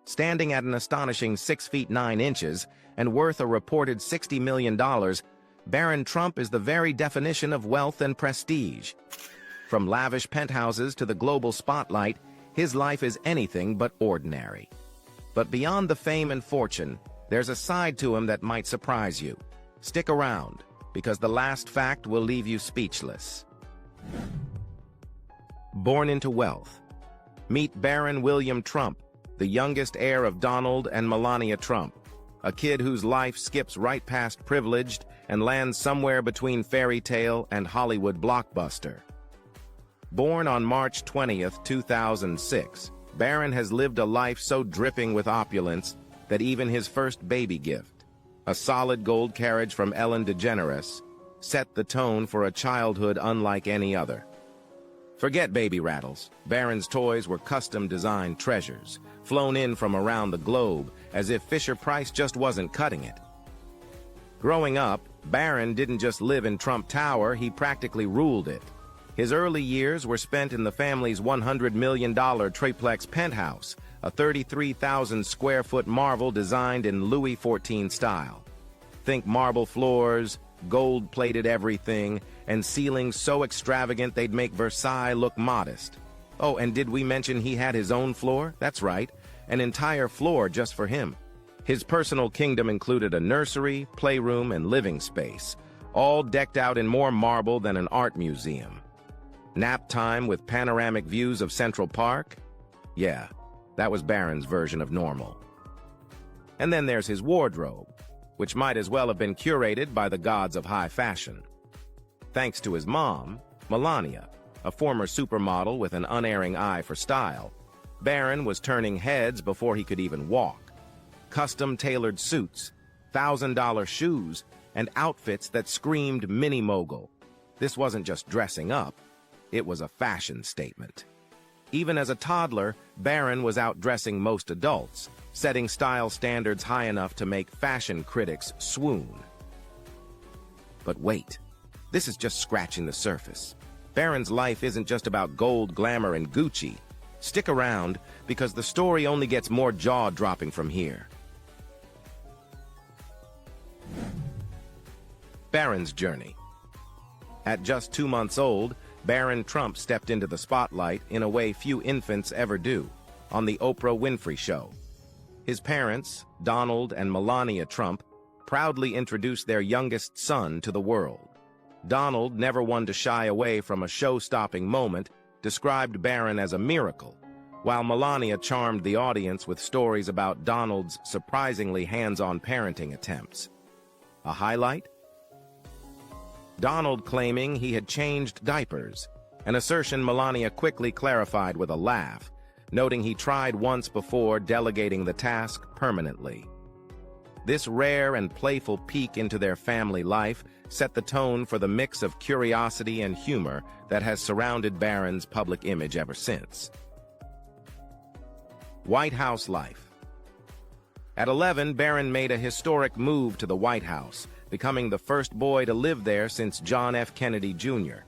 Standing at an astonishing 6 feet 9 inches and worth a reported $60 million, Barron Trump is the very definition of wealth and prestige. From lavish penthouses to the global spotlight, his life is anything but ordinary. But beyond the fame and fortune, there's a side to him that might surprise you. Stick around, because the last fact will leave you speechless. Born into wealth. Meet Barron William Trump, the youngest heir of Donald and Melania Trump, a kid whose life skips right past privileged and lands somewhere between fairy tale and Hollywood blockbuster. Born on March 20th, 2006, Barron has lived a life so dripping with opulence that even his first baby gift, a solid gold carriage from Ellen DeGeneres, set the tone for a childhood unlike any other. Forget baby rattles. Barron's toys were custom-designed treasures, flown in from around the globe as if Fisher-Price just wasn't cutting it. Growing up, Barron didn't just live in Trump Tower, he practically ruled it. His early years were spent in the family's $100 million triplex penthouse, a 33,000-square-foot marvel designed in Louis XIV style. Think marble floors, gold-plated everything, and ceilings so extravagant they'd make Versailles look modest. Oh, and did we mention he had his own floor? That's right, an entire floor just for him. His personal kingdom included a nursery, playroom, and living space, all decked out in more marble than an art museum. Nap time with panoramic views of Central Park? Yeah, that was Barron's version of normal. And then there's his wardrobe, which might as well have been curated by the gods of high fashion. Thanks to his mom, Melania, a former supermodel with an unerring eye for style, Barron was turning heads before he could even walk. Custom-tailored suits, $1,000 shoes, and outfits that screamed mini-mogul. This wasn't just dressing up, it was a fashion statement. Even as a toddler, Barron was outdressing most adults, setting style standards high enough to make fashion critics swoon. But wait, this is just scratching the surface. Barron's life isn't just about gold, glamour, and Gucci. Stick around, because the story only gets more jaw-dropping from here. Barron's journey. At just 2 months old, Barron Trump stepped into the spotlight in a way few infants ever do, on the Oprah Winfrey Show. His parents, Donald and Melania Trump, proudly introduced their youngest son to the world. Donald, never one to shy away from a show-stopping moment, described Barron as a miracle, while Melania charmed the audience with stories about Donald's surprisingly hands-on parenting attempts. A highlight? Donald claiming he had changed diapers, an assertion Melania quickly clarified with a laugh, noting he tried once before delegating the task permanently. This rare and playful peek into their family life set the tone for the mix of curiosity and humor that has surrounded Barron's public image ever since. White House life. At 11, Barron made a historic move to the White House, becoming the first boy to live there since John F. Kennedy, Jr.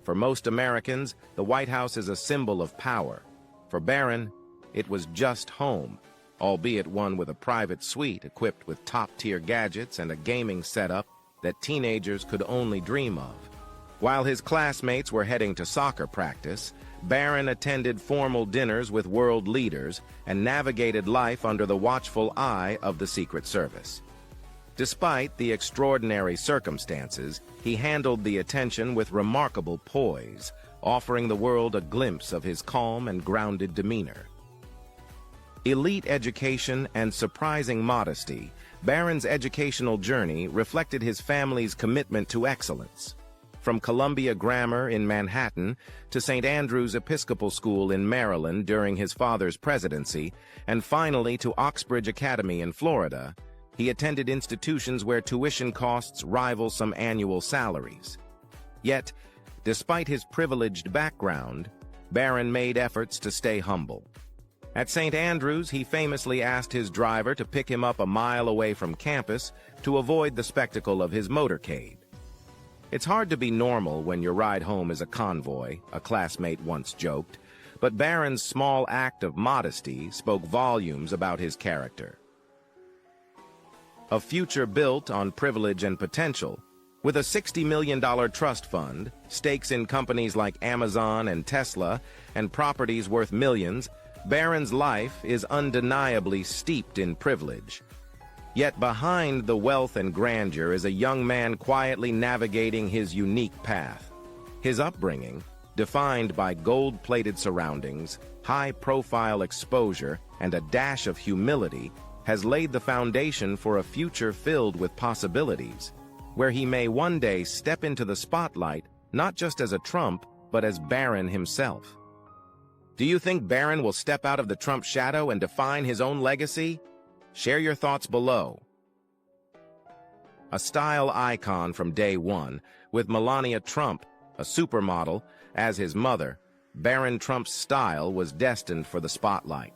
For most Americans, the White House is a symbol of power. For Barron, it was just home, albeit one with a private suite equipped with top-tier gadgets and a gaming setup that teenagers could only dream of. While his classmates were heading to soccer practice, Barron attended formal dinners with world leaders and navigated life under the watchful eye of the Secret Service. Despite the extraordinary circumstances, he handled the attention with remarkable poise, offering the world a glimpse of his calm and grounded demeanor. Elite education and surprising modesty, Barron's educational journey reflected his family's commitment to excellence. From Columbia Grammar in Manhattan to St. Andrew's Episcopal School in Maryland during his father's presidency, and finally to Oxbridge Academy in Florida, he attended institutions where tuition costs rival some annual salaries. Yet, despite his privileged background, Barron made efforts to stay humble. At St. Andrews, he famously asked his driver to pick him up a mile away from campus to avoid the spectacle of his motorcade. "It's hard to be normal when your ride home is a convoy," a classmate once joked, but Barron's small act of modesty spoke volumes about his character. A future built on privilege and potential, with a $60 million trust fund, stakes in companies like Amazon and Tesla, and properties worth millions, Barron's life is undeniably steeped in privilege. Yet behind the wealth and grandeur is a young man quietly navigating his unique path. His upbringing, defined by gold-plated surroundings, high-profile exposure, and a dash of humility, has laid the foundation for a future filled with possibilities, where he may one day step into the spotlight not just as a Trump, but as Barron himself. Do you think Barron will step out of the Trump shadow and define his own legacy? Share your thoughts below. A style icon from day one, with Melania Trump, a supermodel, as his mother, Barron Trump's style was destined for the spotlight.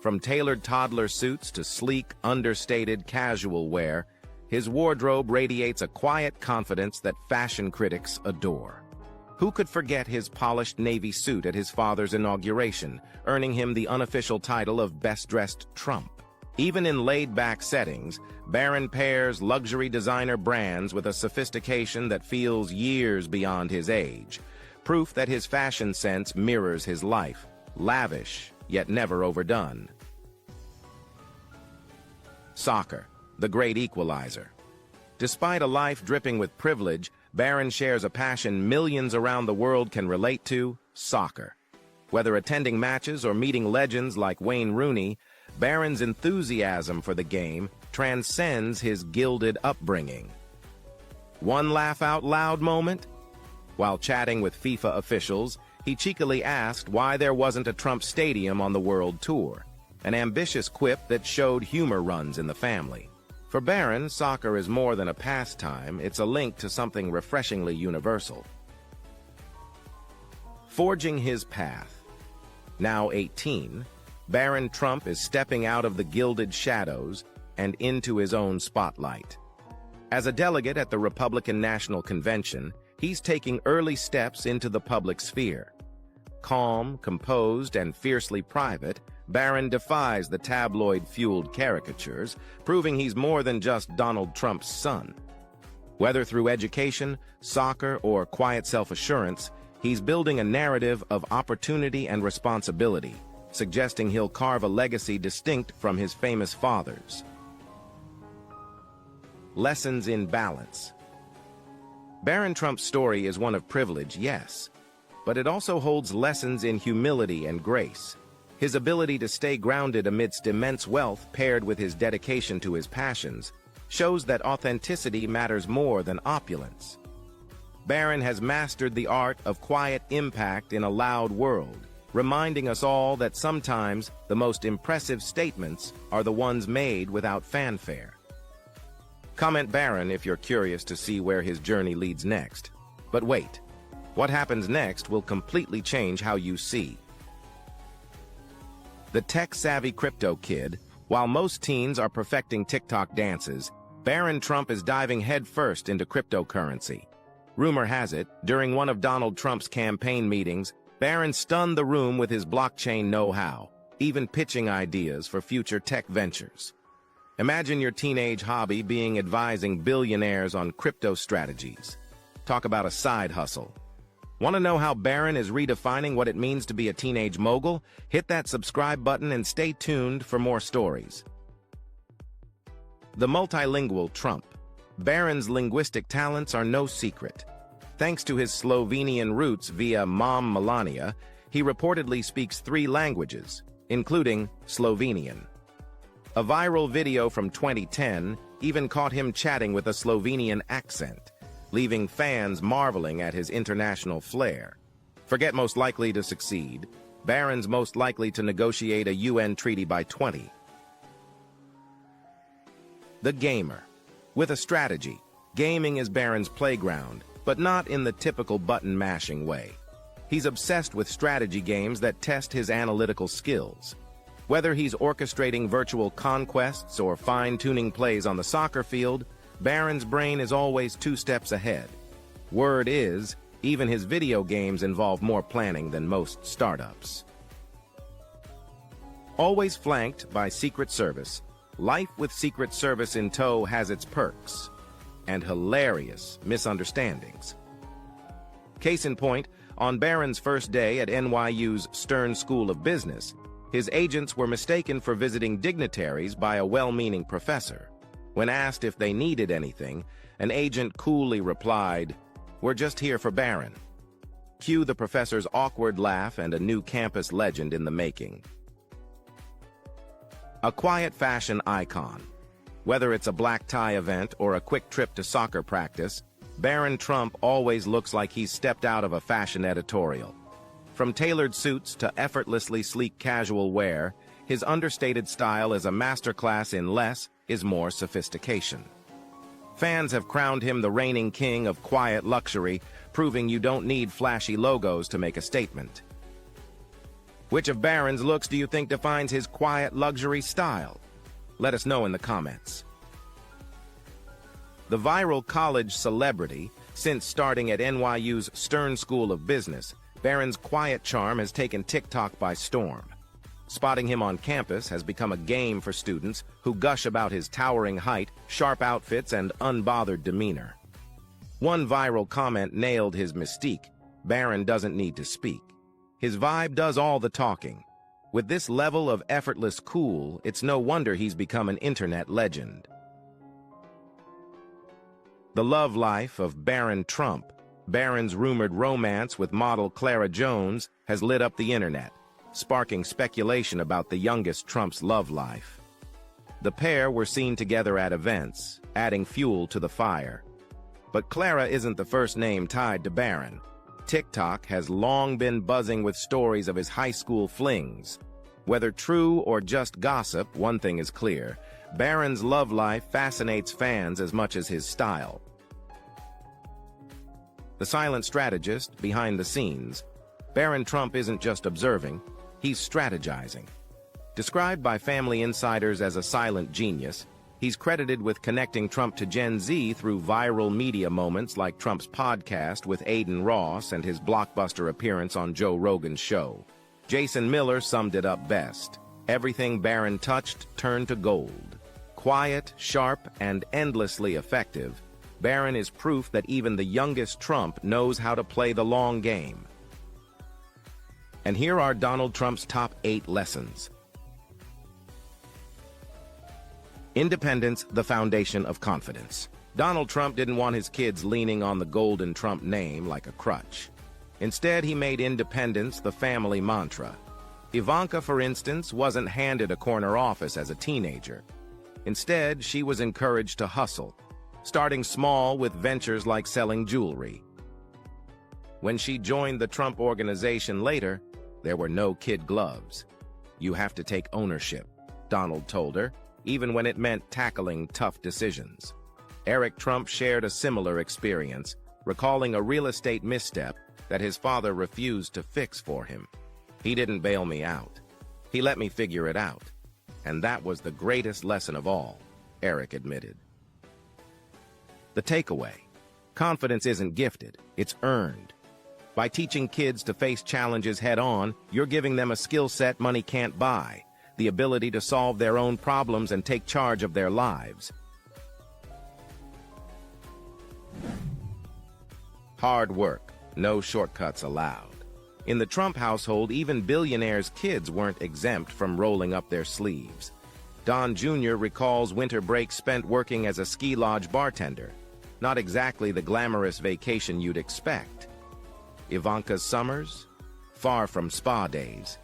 From tailored toddler suits to sleek, understated casual wear, his wardrobe radiates a quiet confidence that fashion critics adore. Who could forget his polished navy suit at his father's inauguration, earning him the unofficial title of Best-Dressed Trump? Even in laid-back settings, Barron pairs luxury designer brands with a sophistication that feels years beyond his age, proof that his fashion sense mirrors his life, lavish, yet never overdone. Soccer, the great equalizer. Despite a life dripping with privilege, Barron shares a passion millions around the world can relate to: soccer. Whether attending matches or meeting legends like Wayne Rooney, Barron's enthusiasm for the game transcends his gilded upbringing. One laugh-out-loud moment? While chatting with FIFA officials, he cheekily asked why there wasn't a Trump stadium on the world tour, an ambitious quip that showed humor runs in the family. For Barron, soccer is more than a pastime, it's a link to something refreshingly universal. Forging his path. Now 18, Barron Trump is stepping out of the gilded shadows and into his own spotlight. As a delegate at the Republican National Convention, he's taking early steps into the public sphere. Calm, composed, and fiercely private, Barron defies the tabloid-fueled caricatures, proving he's more than just Donald Trump's son. Whether through education, soccer, or quiet self-assurance, he's building a narrative of opportunity and responsibility, suggesting he'll carve a legacy distinct from his famous fathers. Lessons in balance. Barron Trump's story is one of privilege, yes, but it also holds lessons in humility and grace. His ability to stay grounded amidst immense wealth paired with his dedication to his passions shows that authenticity matters more than opulence. Barron has mastered the art of quiet impact in a loud world, reminding us all that sometimes the most impressive statements are the ones made without fanfare. Comment Barron if you're curious to see where his journey leads next. But wait, what happens next will completely change how you see. The tech-savvy crypto kid, while most teens are perfecting TikTok dances, Barron Trump is diving headfirst into cryptocurrency. Rumor has it, during one of Donald Trump's campaign meetings, Barron stunned the room with his blockchain know-how, even pitching ideas for future tech ventures. Imagine your teenage hobby being advising billionaires on crypto strategies. Talk about a side hustle. Want to know how Barron is redefining what it means to be a teenage mogul? Hit that subscribe button and stay tuned for more stories. The multilingual Trump. Barron's linguistic talents are no secret. Thanks to his Slovenian roots via mom Melania, he reportedly speaks 3 languages, including Slovenian. A viral video from 2010 even caught him chatting with a Slovenian accent, leaving fans marveling at his international flair. Forget most likely to succeed. Barron's most likely to negotiate a UN treaty by 20. The gamer. With a strategy, gaming is Barron's playground, but not in the typical button-mashing way. He's obsessed with strategy games that test his analytical skills. Whether he's orchestrating virtual conquests or fine-tuning plays on the soccer field, Barron's brain is always 2 steps ahead. Word is, even his video games involve more planning than most startups. Always flanked by Secret Service, life with Secret Service in tow has its perks and hilarious misunderstandings. Case in point, on Barron's first day at NYU's Stern School of Business, his agents were mistaken for visiting dignitaries by a well-meaning professor. When asked if they needed anything, an agent coolly replied, "We're just here for Barron." Cue the professor's awkward laugh and a new campus legend in the making. A quiet fashion icon. Whether it's a black tie event or a quick trip to soccer practice, Barron Trump always looks like he's stepped out of a fashion editorial. From tailored suits to effortlessly sleek casual wear, his understated style is a masterclass in less is more sophistication. Fans have crowned him the reigning king of quiet luxury, proving you don't need flashy logos to make a statement. Which of Barron's looks do you think defines his quiet luxury style? Let us know in the comments. The viral college celebrity, since starting at NYU's Stern School of Business, Barron's quiet charm has taken TikTok by storm. Spotting him on campus has become a game for students who gush about his towering height, sharp outfits, and unbothered demeanor. One viral comment nailed his mystique: Barron doesn't need to speak. His vibe does all the talking. With this level of effortless cool, it's no wonder he's become an internet legend. The love life of Barron Trump. Barron's rumored romance with model Clara Jones has lit up the internet, sparking speculation about the youngest Trump's love life. The pair were seen together at events, adding fuel to the fire. But Clara isn't the first name tied to Barron. TikTok has long been buzzing with stories of his high school flings. Whether true or just gossip, one thing is clear: Barron's love life fascinates fans as much as his style. The silent strategist behind the scenes, Barron Trump isn't just observing, he's strategizing. Described by family insiders as a silent genius, he's credited with connecting Trump to Gen Z through viral media moments like Trump's podcast with Aiden Ross and his blockbuster appearance on Joe Rogan's show. Jason Miller summed it up best: everything Barron touched turned to gold. Quiet, sharp, and endlessly effective, Barron is proof that even the youngest Trump knows how to play the long game. And here are Donald Trump's top 8 lessons. Independence, the foundation of confidence. Donald Trump didn't want his kids leaning on the golden Trump name like a crutch. Instead, he made independence the family mantra. Ivanka, for instance, wasn't handed a corner office as a teenager. Instead, she was encouraged to hustle, starting small with ventures like selling jewelry. When she joined the Trump Organization later, there were no kid gloves. "You have to take ownership," Donald told her, even when it meant tackling tough decisions. Eric Trump shared a similar experience, recalling a real estate misstep that his father refused to fix for him. "He didn't bail me out. He let me figure it out. And that was the greatest lesson of all," Eric admitted. The takeaway: confidence isn't gifted, it's earned. By teaching kids to face challenges head-on, you're giving them a skill set money can't buy: the ability to solve their own problems and take charge of their lives. Hard work, no shortcuts allowed. In the Trump household, even billionaires' kids weren't exempt from rolling up their sleeves. Don Jr. recalls winter breaks spent working as a ski lodge bartender. Not exactly the glamorous vacation you'd expect. Ivanka's summers? Far from spa days.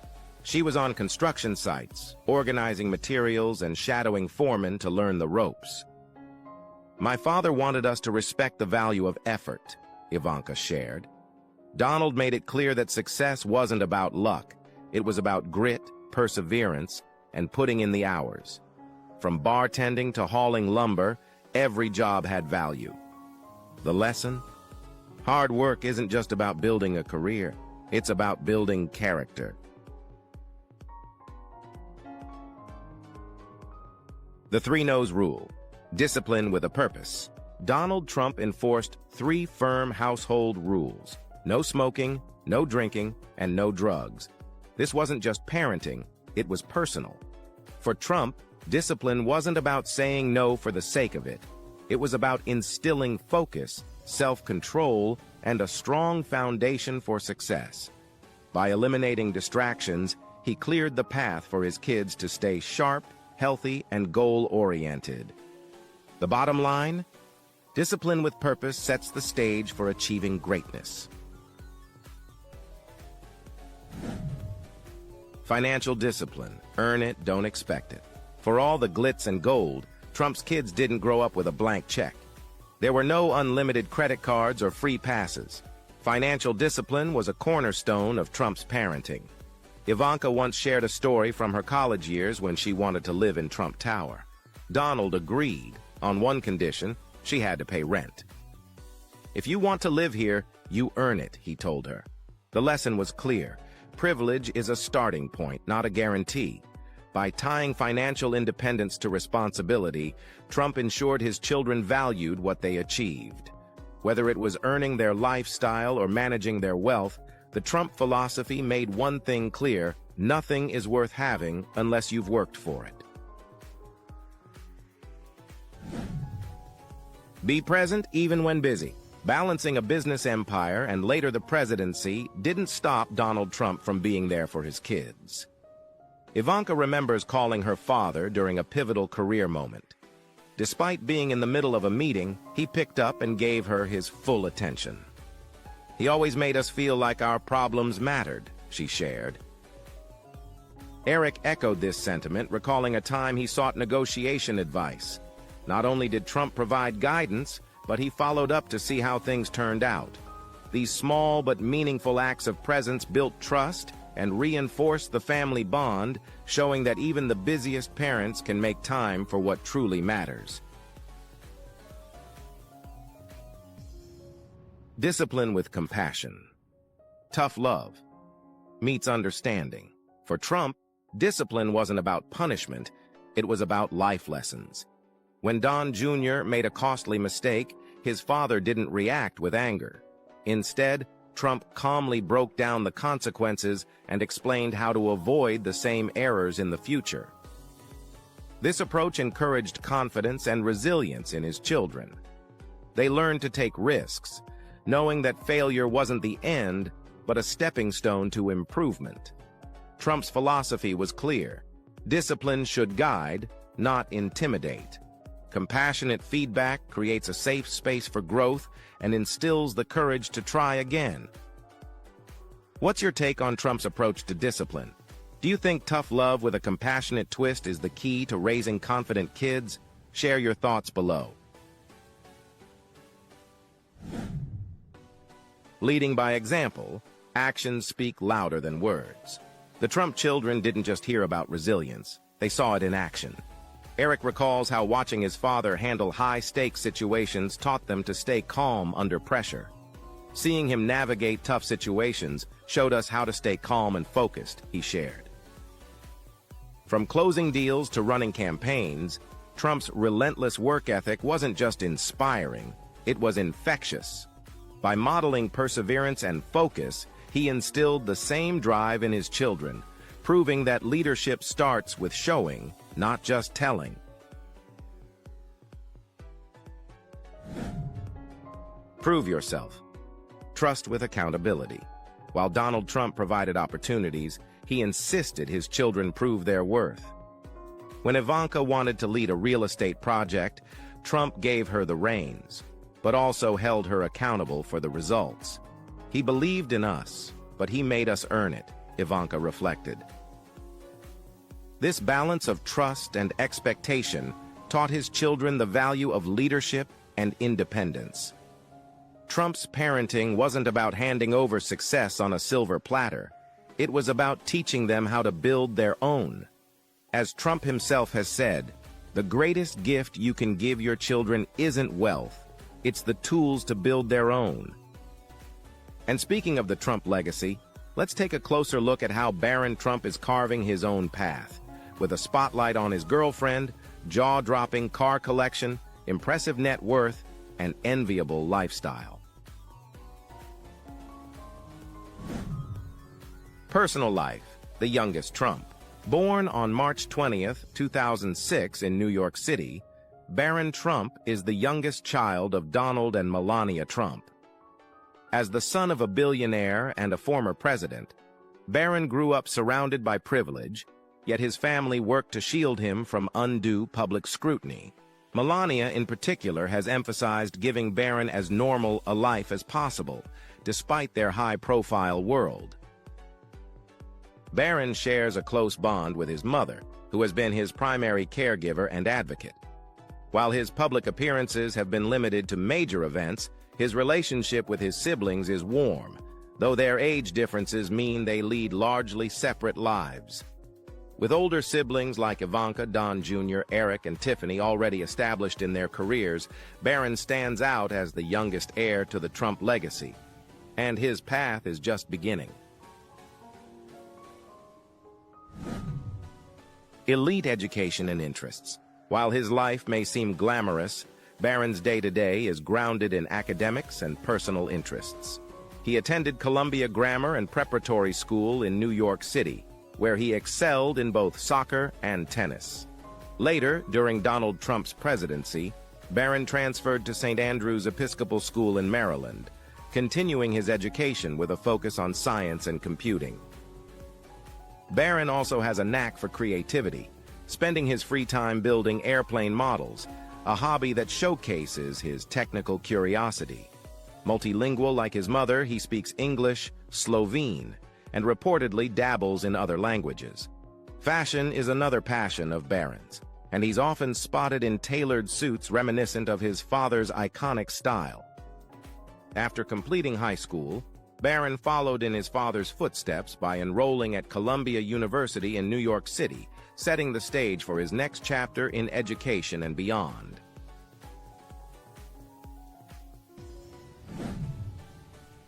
She was on construction sites, organizing materials and shadowing foremen to learn the ropes. "My father wanted us to respect the value of effort," Ivanka shared. Donald made it clear that success wasn't about luck. It was about grit, perseverance, and putting in the hours. From bartending to hauling lumber, every job had value. The lesson? Hard work isn't just about building a career. It's about building character. The 3 No's rule. Discipline with a purpose. Donald Trump enforced 3 firm household rules: no smoking, no drinking, and no drugs. This wasn't just parenting, It was personal. For Trump, discipline wasn't about saying no for the sake of it. It was about instilling focus, self-control, and a strong foundation for success. By eliminating distractions, he cleared the path for his kids to stay sharp, healthy, and goal-oriented. The bottom line? Discipline with purpose sets the stage for achieving greatness. Financial discipline. Earn it, don't expect it. For all the glitz and gold, Trump's kids didn't grow up with a blank check. There were no unlimited credit cards or free passes. Financial discipline was a cornerstone of Trump's parenting. Ivanka once shared a story from her college years when she wanted to live in Trump Tower. Donald agreed, on one condition: she had to pay rent. "If you want to live here, you earn it," he told her. The lesson was clear. Privilege is a starting point, not a guarantee. By tying financial independence to responsibility, Trump ensured his children valued what they achieved. Whether it was earning their lifestyle or managing their wealth, the Trump philosophy made one thing clear: nothing is worth having unless you've worked for it. Be present even when busy. Balancing a business empire and later the presidency didn't stop Donald Trump from being there for his kids. Ivanka remembers calling her father during a pivotal career moment. Despite being in the middle of a meeting, he picked up and gave her his full attention. "He always made us feel like our problems mattered," she shared. Eric echoed this sentiment, recalling a time he sought negotiation advice. Not only did Trump provide guidance, but he followed up to see how things turned out. These small but meaningful acts of presence built trust and reinforced the family bond, showing that even the busiest parents can make time for what truly matters. Discipline with compassion. Tough love meets understanding. For Trump, discipline wasn't about punishment, it was about life lessons. When Don Jr. made a costly mistake, his father didn't react with anger. Instead, Trump calmly broke down the consequences and explained how to avoid the same errors in the future. This approach encouraged confidence and resilience in his children. They learned to take risks, knowing that failure wasn't the end, but a stepping stone to improvement. Trump's philosophy was clear: discipline should guide, not intimidate. Compassionate feedback creates a safe space for growth and instills the courage to try again. What's your take on Trump's approach to discipline? Do you think tough love with a compassionate twist is the key to raising confident kids? Share your thoughts below. Leading by example, actions speak louder than words. The Trump children didn't just hear about resilience, they saw it in action. Eric recalls how watching his father handle high-stakes situations taught them to stay calm under pressure. Seeing him navigate tough situations showed us how to stay calm and focused, he shared. From closing deals to running campaigns, Trump's relentless work ethic wasn't just inspiring, it was infectious. By modeling perseverance and focus, he instilled the same drive in his children, proving that leadership starts with showing, not just telling. Prove yourself. Trust with accountability. While Donald Trump provided opportunities, he insisted his children prove their worth. When Ivanka wanted to lead a real estate project, Trump gave her the reins, but also held her accountable for the results. He believed in us, but he made us earn it, Ivanka reflected. This balance of trust and expectation taught his children the value of leadership and independence. Trump's parenting wasn't about handing over success on a silver platter. It was about teaching them how to build their own. As Trump himself has said, the greatest gift you can give your children isn't wealth, it's the tools to build their own. And speaking of the Trump legacy, let's take a closer look at how Barron Trump is carving his own path. With a spotlight on his girlfriend, jaw-dropping car collection, impressive net worth, and enviable lifestyle. Personal life, the youngest Trump. Born on March 20th, 2006 in New York City, Barron Trump is the youngest child of Donald and Melania Trump. As the son of a billionaire and a former president, Barron grew up surrounded by privilege, yet his family worked to shield him from undue public scrutiny. Melania, in particular, has emphasized giving Barron as normal a life as possible, despite their high-profile world. Barron shares a close bond with his mother, who has been his primary caregiver and advocate. While his public appearances have been limited to major events, his relationship with his siblings is warm, though their age differences mean they lead largely separate lives. With older siblings like Ivanka, Don Jr., Eric, and Tiffany already established in their careers, Barron stands out as the youngest heir to the Trump legacy, and his path is just beginning. Elite education and interests. While his life may seem glamorous, Barron's day-to-day is grounded in academics and personal interests. He attended Columbia Grammar and Preparatory School in New York City, where he excelled in both soccer and tennis. Later, during Donald Trump's presidency, Barron transferred to St. Andrew's Episcopal School in Maryland, continuing his education with a focus on science and computing. Barron also has a knack for creativity, spending his free time building airplane models, a hobby that showcases his technical curiosity. Multilingual like his mother, he speaks English, Slovene, and reportedly dabbles in other languages. Fashion is another passion of Barron's, and he's often spotted in tailored suits reminiscent of his father's iconic style. After completing high school, Barron followed in his father's footsteps by enrolling at Columbia University in New York City, setting the stage for his next chapter in education and beyond.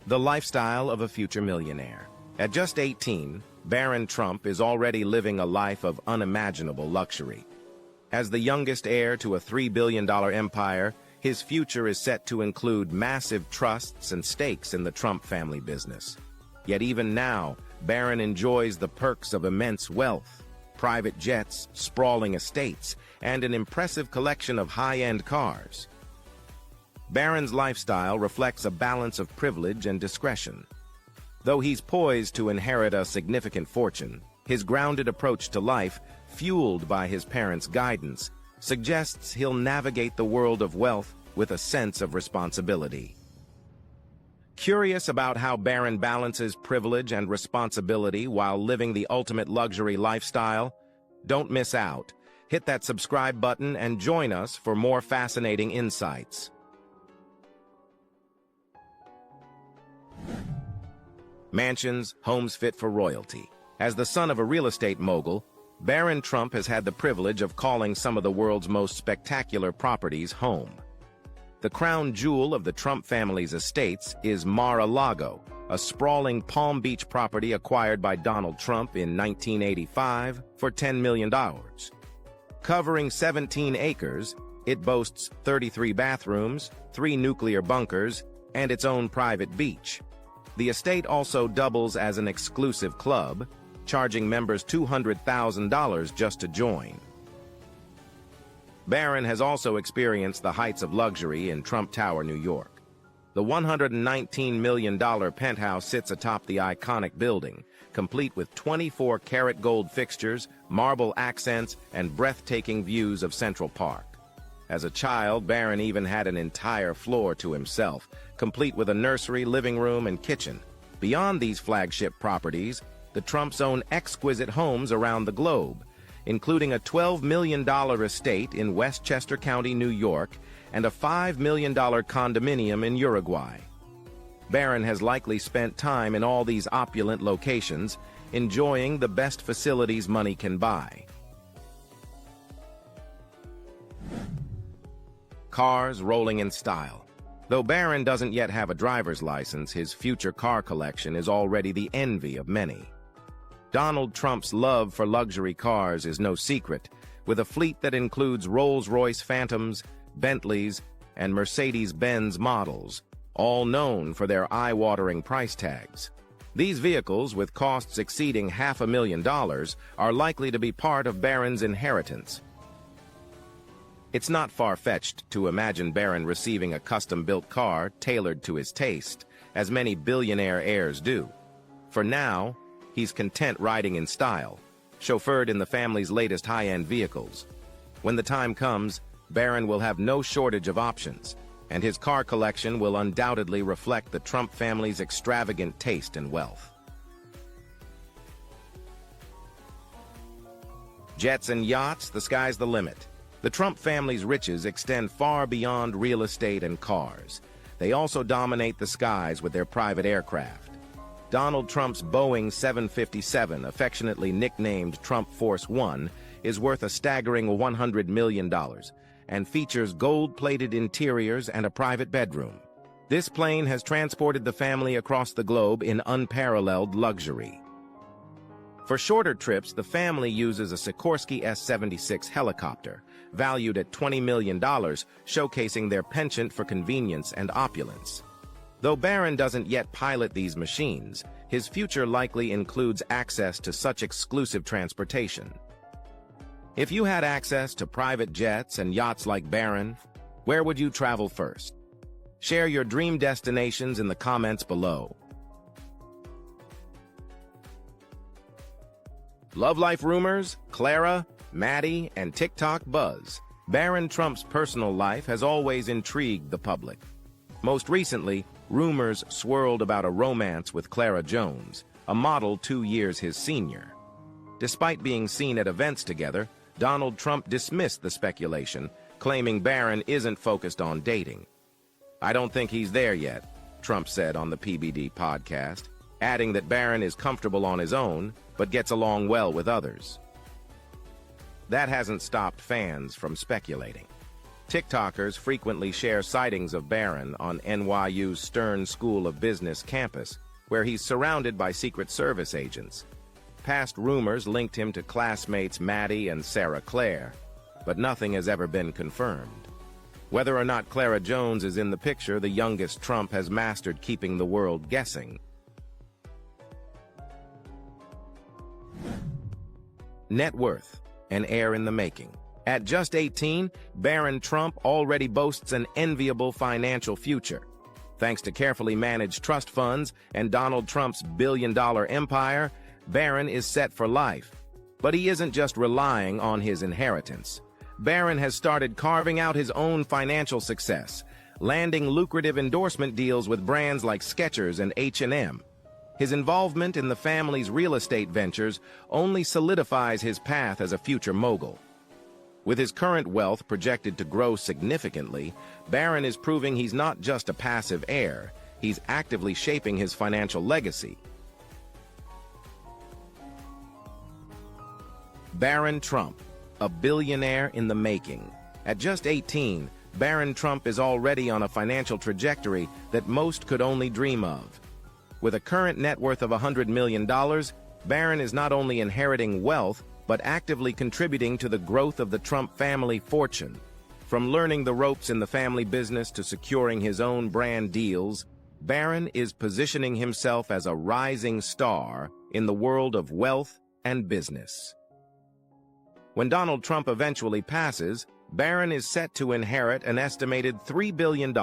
The lifestyle of a future millionaire. At just 18, Barron Trump is already living a life of unimaginable luxury. As the youngest heir to a $3 billion empire, his future is set to include massive trusts and stakes in the Trump family business. Yet even now, Barron enjoys the perks of immense wealth, private jets, sprawling estates, and an impressive collection of high-end cars. Barron's lifestyle reflects a balance of privilege and discretion. Though he's poised to inherit a significant fortune, his grounded approach to life, fueled by his parents' guidance, suggests he'll navigate the world of wealth with a sense of responsibility. Curious about how Barron balances privilege and responsibility while living the ultimate luxury lifestyle? Don't miss out. Hit that subscribe button and join us for more fascinating insights. Mansions, homes fit for royalty. As the son of a real estate mogul, Barron Trump has had the privilege of calling some of the world's most spectacular properties home. The crown jewel of the Trump family's estates is Mar-a-Lago, a sprawling Palm Beach property acquired by Donald Trump in 1985 for $10 million. Covering 17 acres, it boasts 33 bathrooms, 3 nuclear bunkers, and its own private beach. The estate also doubles as an exclusive club, charging members $200,000 just to join. Barron has also experienced the heights of luxury in Trump Tower, New York. The $119 million penthouse sits atop the iconic building, complete with 24-karat gold fixtures, marble accents, and breathtaking views of Central Park. As a child, Barron even had an entire floor to himself, complete with a nursery, living room, and kitchen. Beyond these flagship properties, the Trumps own exquisite homes around the globe, including a $12 million estate in Westchester County, New York, and a $5 million condominium in Uruguay. Barron has likely spent time in all these opulent locations, enjoying the best facilities money can buy. Cars rolling in style. Though Barron doesn't yet have a driver's license, his future car collection is already the envy of many. Donald Trump's love for luxury cars is no secret, with a fleet that includes Rolls-Royce Phantoms, Bentleys, and Mercedes-Benz models, all known for their eye-watering price tags. These vehicles, with costs exceeding $500,000, are likely to be part of Barron's inheritance. It's not far-fetched to imagine Barron receiving a custom-built car tailored to his taste, as many billionaire heirs do. For now, he's content riding in style, chauffeured in the family's latest high-end vehicles. When the time comes, Barron will have no shortage of options, and his car collection will undoubtedly reflect the Trump family's extravagant taste and wealth. Jets and yachts, the sky's the limit. The Trump family's riches extend far beyond real estate and cars. They also dominate the skies with their private aircraft. Donald Trump's Boeing 757, affectionately nicknamed Trump Force One, is worth a staggering $100 million and features gold-plated interiors and a private bedroom. This plane has transported the family across the globe in unparalleled luxury. For shorter trips, the family uses a Sikorsky S-76 helicopter, valued at $20 million, showcasing their penchant for convenience and opulence. Though Barron doesn't yet pilot these machines, his future likely includes access to such exclusive transportation. If you had access to private jets and yachts like Barron, where would you travel first? Share your dream destinations in the comments below. Love life rumors, Clara, Maddie, and TikTok buzz. Barron Trump's personal life has always intrigued the public. Most recently, rumors swirled about a romance with Clara Jones, a model 2 years his senior. Despite being seen at events together, Donald Trump dismissed the speculation, claiming Barron isn't focused on dating. "I don't think he's there yet," Trump said on the PBD podcast, adding that Barron is comfortable on his own, but gets along well with others. That hasn't stopped fans from speculating. TikTokers frequently share sightings of Barron on NYU's Stern School of Business campus, where he's surrounded by Secret Service agents. Past rumors linked him to classmates Maddie and Sarah Claire, but nothing has ever been confirmed. Whether or not Clara Jones is in the picture, the youngest Trump has mastered keeping the world guessing. Net worth, an heir in the making. At just 18, Barron Trump already boasts an enviable financial future. Thanks to carefully managed trust funds and Donald Trump's billion-dollar empire, Barron is set for life. But he isn't just relying on his inheritance. Barron has started carving out his own financial success, landing lucrative endorsement deals with brands like Skechers and H&M. His involvement in the family's real estate ventures only solidifies his path as a future mogul. With his current wealth projected to grow significantly, Barron is proving he's not just a passive heir, he's actively shaping his financial legacy. Barron Trump, a billionaire in the making. At just 18, Barron Trump is already on a financial trajectory that most could only dream of. With a current net worth of $100 million, Barron is not only inheriting wealth, but actively contributing to the growth of the Trump family fortune. From learning the ropes in the family business to securing his own brand deals, Barron is positioning himself as a rising star in the world of wealth and business. When Donald Trump eventually passes, Barron is set to inherit an estimated $3 billion,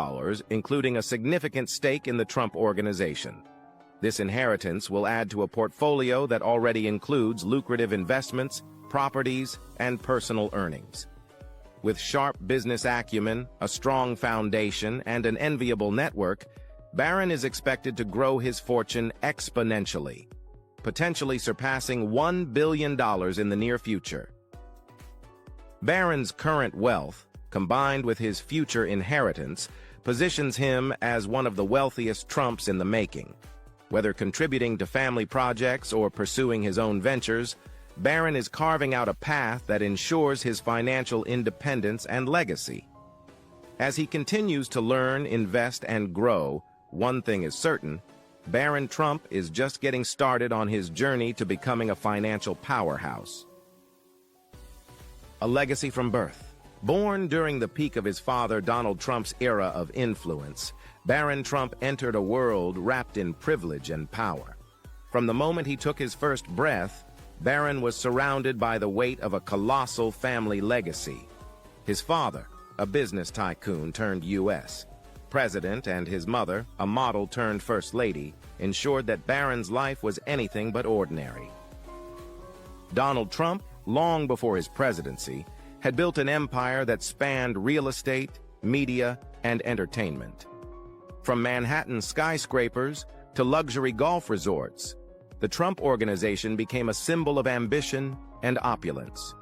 including a significant stake in the Trump Organization. This inheritance will add to a portfolio that already includes lucrative investments, properties, and personal earnings. With sharp business acumen, a strong foundation, and an enviable network, Barron is expected to grow his fortune exponentially, potentially surpassing $1 billion in the near future. Barron's current wealth, combined with his future inheritance, positions him as one of the wealthiest Trumps in the making. Whether contributing to family projects or pursuing his own ventures, Barron is carving out a path that ensures his financial independence and legacy. As he continues to learn, invest, and grow, one thing is certain: Barron Trump is just getting started on his journey to becoming a financial powerhouse. A legacy from birth. Born during the peak of his father Donald Trump's era of influence, Barron Trump entered a world wrapped in privilege and power. From the moment he took his first breath, Barron was surrounded by the weight of a colossal family legacy. His father, a business tycoon turned U.S. president, and his mother, a model turned first lady, ensured that Barron's life was anything but ordinary. Donald Trump, long before his presidency, had built an empire that spanned real estate, media, and entertainment. From Manhattan skyscrapers to luxury golf resorts, the Trump Organization became a symbol of ambition and opulence.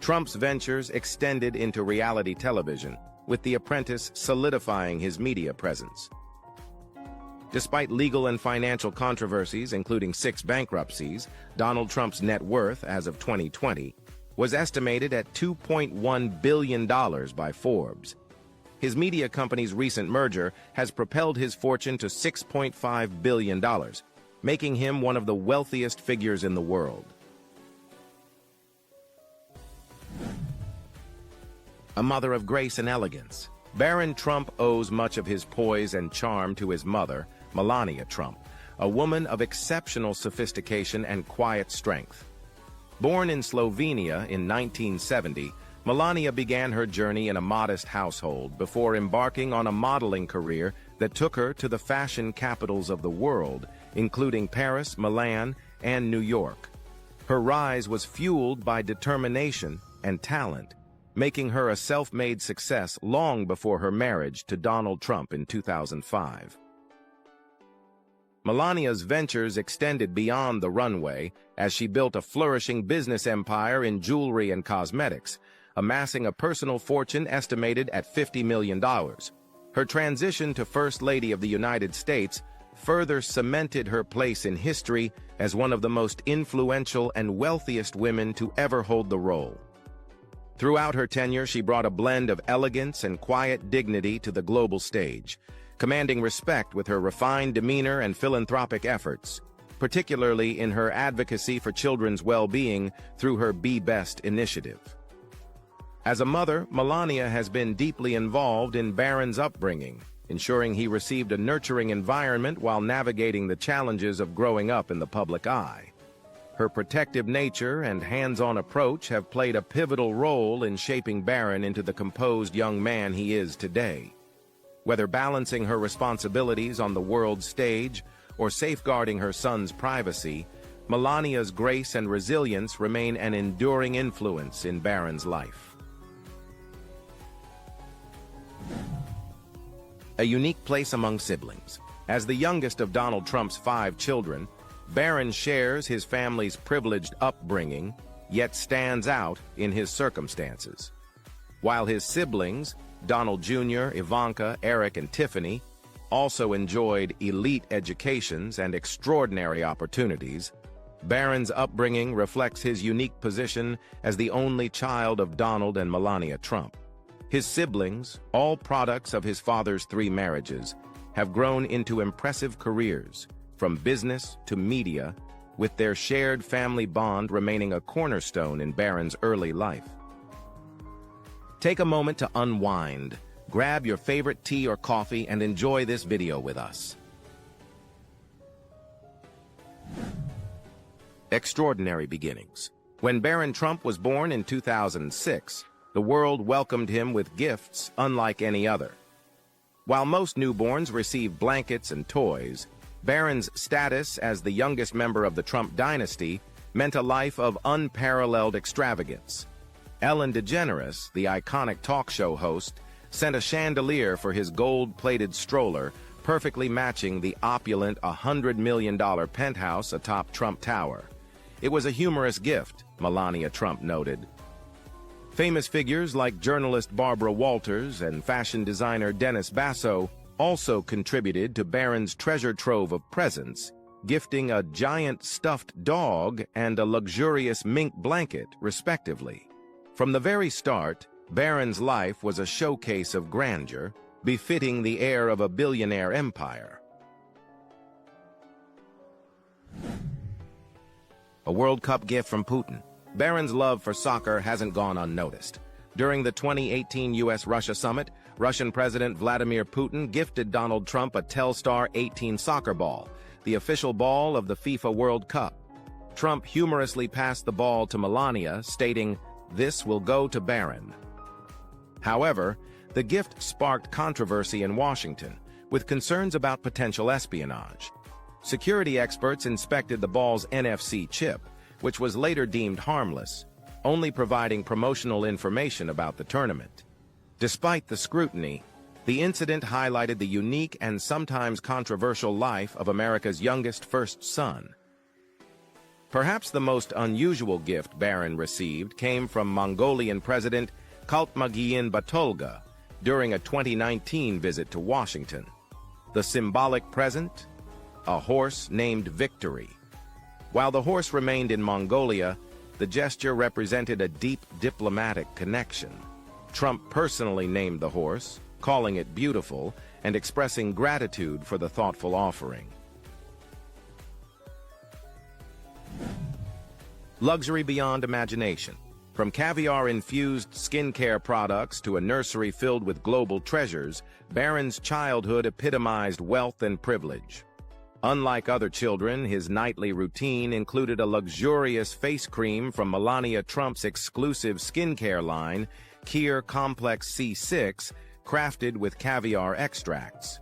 Trump's ventures extended into reality television, with The Apprentice solidifying his media presence. Despite legal and financial controversies, including 6 bankruptcies, Donald Trump's net worth as of 2020 was estimated at $2.1 billion by Forbes. His media company's recent merger has propelled his fortune to $6.5 billion, making him one of the wealthiest figures in the world. A mother of grace and elegance, Barron Trump owes much of his poise and charm to his mother, Melania Trump, a woman of exceptional sophistication and quiet strength. Born in Slovenia in 1970, Melania began her journey in a modest household before embarking on a modeling career that took her to the fashion capitals of the world, including Paris, Milan, and New York. Her rise was fueled by determination and talent, making her a self-made success long before her marriage to Donald Trump in 2005. Melania's ventures extended beyond the runway as she built a flourishing business empire in jewelry and cosmetics, amassing a personal fortune estimated at $50 million. Her transition to First Lady of the United States further cemented her place in history as one of the most influential and wealthiest women to ever hold the role. Throughout her tenure, she brought a blend of elegance and quiet dignity to the global stage, commanding respect with her refined demeanor and philanthropic efforts, particularly in her advocacy for children's well-being through her Be Best initiative. As a mother, Melania has been deeply involved in Barron's upbringing, ensuring he received a nurturing environment while navigating the challenges of growing up in the public eye. Her protective nature and hands-on approach have played a pivotal role in shaping Barron into the composed young man he is today. Whether balancing her responsibilities on the world stage or safeguarding her son's privacy, Melania's grace and resilience remain an enduring influence in Barron's life. A unique place among siblings. As the youngest of Donald Trump's 5 children, Barron shares his family's privileged upbringing, yet stands out in his circumstances. While his siblings, Donald Jr., Ivanka, Eric, and Tiffany, also enjoyed elite educations and extraordinary opportunities, Barron's upbringing reflects his unique position as the only child of Donald and Melania Trump. His siblings, all products of his father's 3 marriages, have grown into impressive careers, from business to media, with their shared family bond remaining a cornerstone in Barron's early life. Take a moment to unwind, grab your favorite tea or coffee, and enjoy this video with us. Extraordinary beginnings. When Barron Trump was born in 2006, the world welcomed him with gifts unlike any other. While most newborns receive blankets and toys, Barron's status as the youngest member of the Trump dynasty meant a life of unparalleled extravagance. Ellen DeGeneres, the iconic talk show host, sent a chandelier for his gold-plated stroller, perfectly matching the opulent $100 million penthouse atop Trump Tower. It was a humorous gift, Melania Trump noted. Famous figures like journalist Barbara Walters and fashion designer Dennis Basso also contributed to Barron's treasure trove of presents, gifting a giant stuffed dog and a luxurious mink blanket, respectively. From the very start, Barron's life was a showcase of grandeur, befitting the heir of a billionaire empire. A World Cup gift from Putin. Barron's love for soccer hasn't gone unnoticed. During the 2018 U.S.-Russia summit, Russian President Vladimir Putin gifted Donald Trump a Telstar 18 soccer ball. the official ball of the FIFA World Cup. Trump humorously passed the ball to Melania, stating, "This will go to Barron." However, the gift sparked controversy in Washington, with concerns about potential espionage. Security experts inspected the ball's NFC chip, which was later deemed harmless, only providing promotional information about the tournament. Despite the scrutiny, the incident highlighted the unique and sometimes controversial life of America's youngest first son. Perhaps the most unusual gift Barron received came from Mongolian President Khaltmagian Batulga during a 2019 visit to Washington. The symbolic present? A horse named Victory. While the horse remained in Mongolia, the gesture represented a deep diplomatic connection. Trump personally named the horse, calling it beautiful and expressing gratitude for the thoughtful offering. Luxury beyond imagination. From caviar-infused skincare products to a nursery filled with global treasures, Barron's childhood epitomized wealth and privilege. Unlike other children, his nightly routine included a luxurious face cream from Melania Trump's exclusive skincare line, Keir Complex C6, crafted with caviar extracts.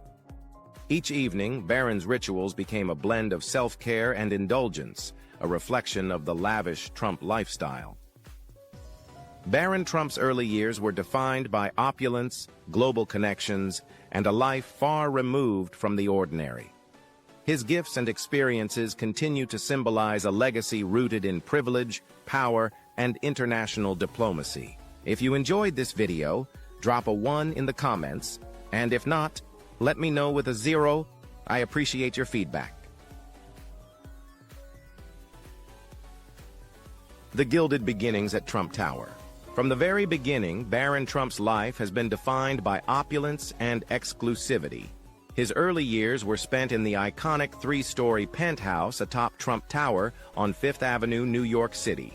Each evening, Barron's rituals became a blend of self-care and indulgence, a reflection of the lavish Trump lifestyle. Barron Trump's early years were defined by opulence, global connections, and a life far removed from the ordinary. His gifts and experiences continue to symbolize a legacy rooted in privilege, power, and international diplomacy. If you enjoyed this video, drop a 1 in the comments, and if not, let me know with a 0. I appreciate your feedback. The gilded beginnings at Trump Tower. From the very beginning, Barron Trump's life has been defined by opulence and exclusivity. His early years were spent in the iconic 3-story penthouse atop Trump Tower on Fifth Avenue, New York City.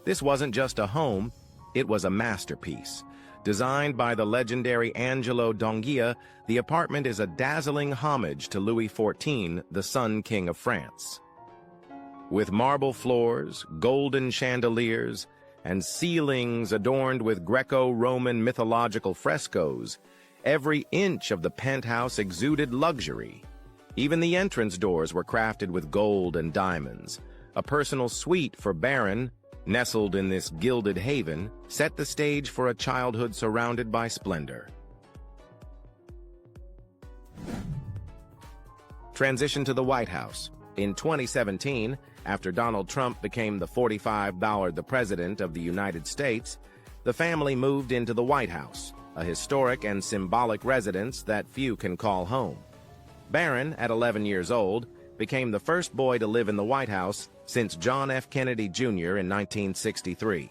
This wasn't just a home, it was a masterpiece. Designed by the legendary Angelo Donghia, the apartment is a dazzling homage to Louis XIV, the Sun King of France. With marble floors, golden chandeliers, and ceilings adorned with Greco-Roman mythological frescoes, every inch of the penthouse exuded luxury. Even the entrance doors were crafted with gold and diamonds. A personal suite for Barron, nestled in this gilded haven, set the stage for a childhood surrounded by splendor. Transition to the White House. In 2017, after Donald Trump became the $45 president of the United States, the family moved into the White House, a historic and symbolic residence that few can call home. Barron, at 11 years old, became the first boy to live in the White House since John F. Kennedy Jr. in 1963.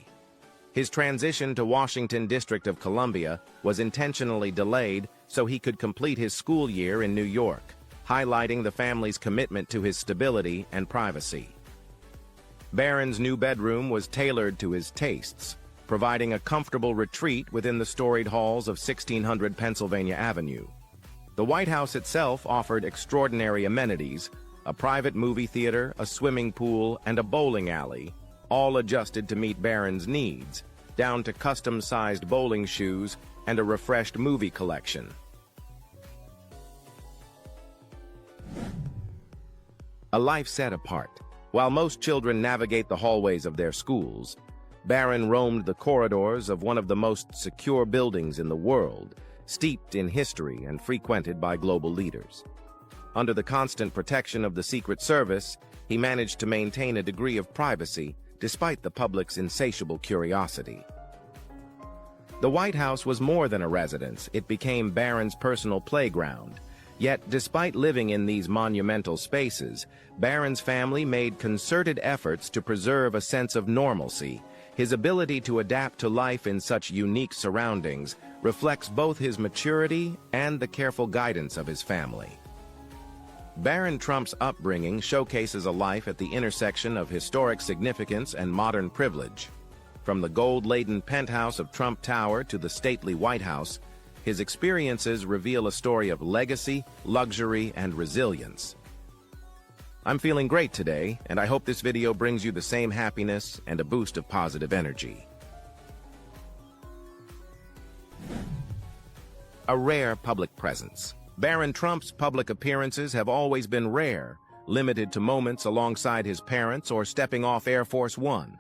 His transition to Washington District of Columbia was intentionally delayed so he could complete his school year in New York, highlighting the family's commitment to his stability and privacy. Barron's new bedroom was tailored to his tastes, providing a comfortable retreat within the storied halls of 1600 Pennsylvania Avenue. The White House itself offered extraordinary amenities, a private movie theater, a swimming pool, and a bowling alley, all adjusted to meet Barron's needs, down to custom-sized bowling shoes and a refreshed movie collection. A life set apart. While most children navigate the hallways of their schools, Barron roamed the corridors of one of the most secure buildings in the world, steeped in history and frequented by global leaders. Under the constant protection of the Secret Service, he managed to maintain a degree of privacy despite the public's insatiable curiosity. The White House was more than a residence. It became Barron's personal playground. Yet, despite living in these monumental spaces, Barron's family made concerted efforts to preserve a sense of normalcy. His ability to adapt to life in such unique surroundings reflects both his maturity and the careful guidance of his family. Barron Trump's upbringing showcases a life at the intersection of historic significance and modern privilege. From the gold-laden penthouse of Trump Tower to the stately White House, his experiences reveal a story of legacy, luxury, and resilience. I'm feeling great today, and I hope this video brings you the same happiness and a boost of positive energy. A rare public presence. Barron Trump's public appearances have always been rare, limited to moments alongside his parents or stepping off Air Force One.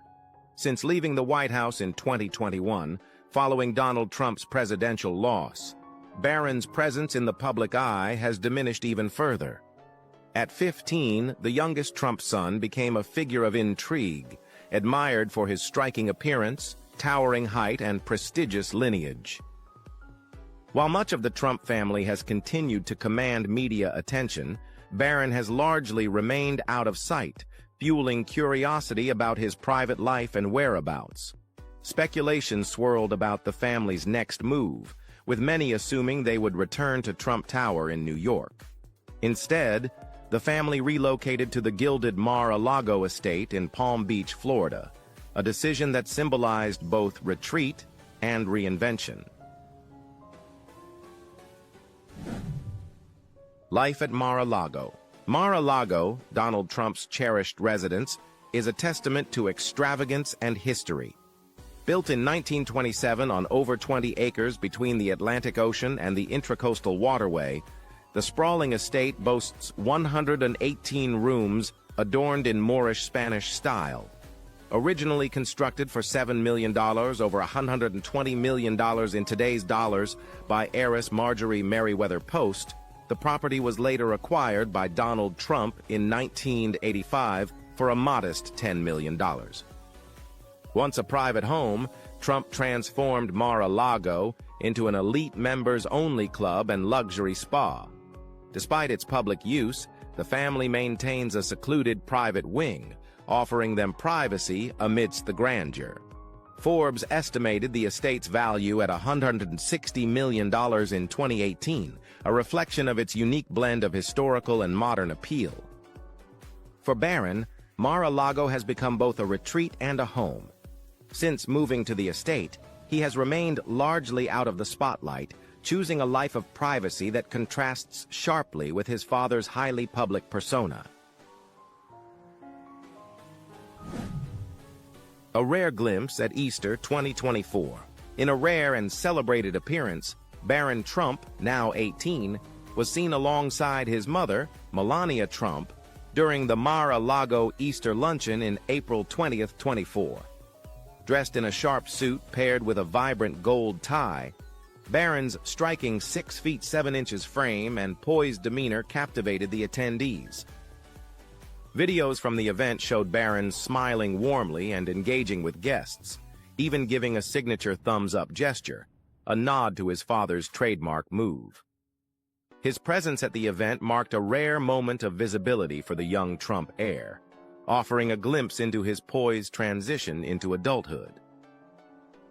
Since leaving the White House in 2021, following Donald Trump's presidential loss, Barron's presence in the public eye has diminished even further. At 15, the youngest Trump son became a figure of intrigue, admired for his striking appearance, towering height, and prestigious lineage. While much of the Trump family has continued to command media attention, Barron has largely remained out of sight, fueling curiosity about his private life and whereabouts. Speculation swirled about the family's next move, with many assuming they would return to Trump Tower in New York. Instead, the family relocated to the gilded Mar-a-Lago estate in Palm Beach, Florida, a decision that symbolized both retreat and reinvention. Life at Mar-a-Lago. Mar-a-Lago, Donald Trump's cherished residence, is a testament to extravagance and history. Built in 1927 on over 20 acres between the Atlantic Ocean and the Intracoastal Waterway, the sprawling estate boasts 118 rooms adorned in Moorish Spanish style. Originally constructed for $7 million, over $120 million in today's dollars, by heiress Marjorie Merriweather Post, the property was later acquired by Donald Trump in 1985 for a modest $10 million. Once a private home, Trump transformed Mar-a-Lago into an elite members-only club and luxury spa. Despite its public use, the family maintains a secluded private wing, offering them privacy amidst the grandeur. Forbes estimated the estate's value at $160 million in 2018, a reflection of its unique blend of historical and modern appeal. For Barron, Mar-a-Lago has become both a retreat and a home. Since moving to the estate, he has remained largely out of the spotlight, choosing a life of privacy that contrasts sharply with his father's highly public persona. A rare glimpse at Easter 2024. In a rare and celebrated appearance, Barron Trump, now 18, was seen alongside his mother, Melania Trump, during the Mar-a-Lago Easter luncheon in April 20, 24. Dressed in a sharp suit paired with a vibrant gold tie, Barron's striking 6 feet 7 inches frame and poised demeanor captivated the attendees. Videos from the event showed Barron smiling warmly and engaging with guests, even giving a signature thumbs-up gesture, a nod to his father's trademark move. His presence at the event marked a rare moment of visibility for the young Trump heir, offering a glimpse into his poised transition into adulthood.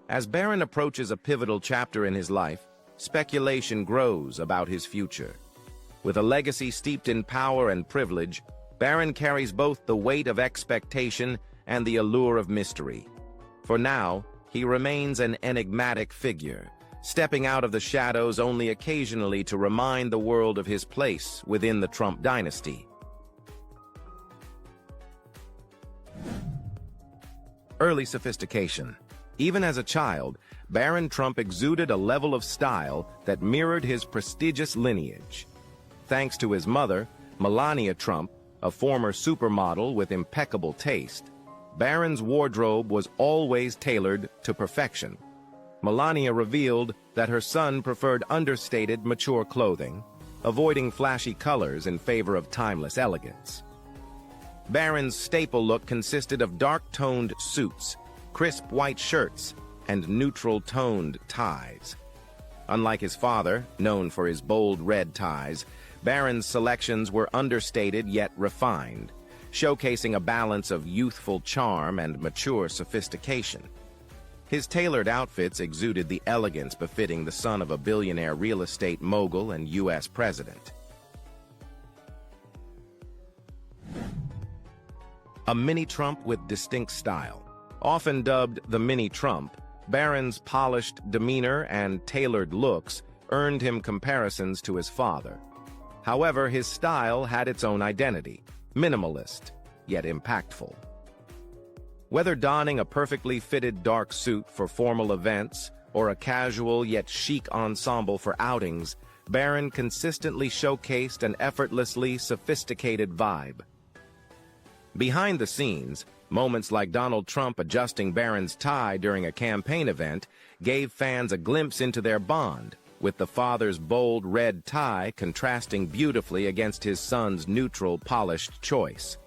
As Barron approaches a pivotal chapter in his life, speculation grows about his future. With a legacy steeped in power and privilege, Barron carries both the weight of expectation and the allure of mystery. For now, he remains an enigmatic figure, stepping out of the shadows only occasionally to remind the world of his place within the Trump dynasty. Early sophistication. Even as a child, Barron Trump exuded a level of style that mirrored his prestigious lineage. Thanks to his mother, Melania Trump, a former supermodel with impeccable taste, Barron's wardrobe was always tailored to perfection. Melania revealed that her son preferred understated, mature clothing, avoiding flashy colors in favor of timeless elegance. Barron's staple look consisted of dark-toned suits, crisp white shirts, and neutral-toned ties. Unlike his father, known for his bold red ties, Barron's selections were understated yet refined, showcasing a balance of youthful charm and mature sophistication. His tailored outfits exuded the elegance befitting the son of a billionaire real estate mogul and U.S. president. A mini-Trump with distinct style. Often dubbed the mini-Trump, Barron's polished demeanor and tailored looks earned him comparisons to his father. However, his style had its own identity. minimalist, yet impactful. Whether donning a perfectly fitted dark suit for formal events or a casual yet chic ensemble for outings, Barron consistently showcased an effortlessly sophisticated vibe. Behind the scenes, moments like Donald Trump adjusting Barron's tie during a campaign event gave fans a glimpse into their bond, with the father's bold red tie contrasting beautifully against his son's neutral, polished choice.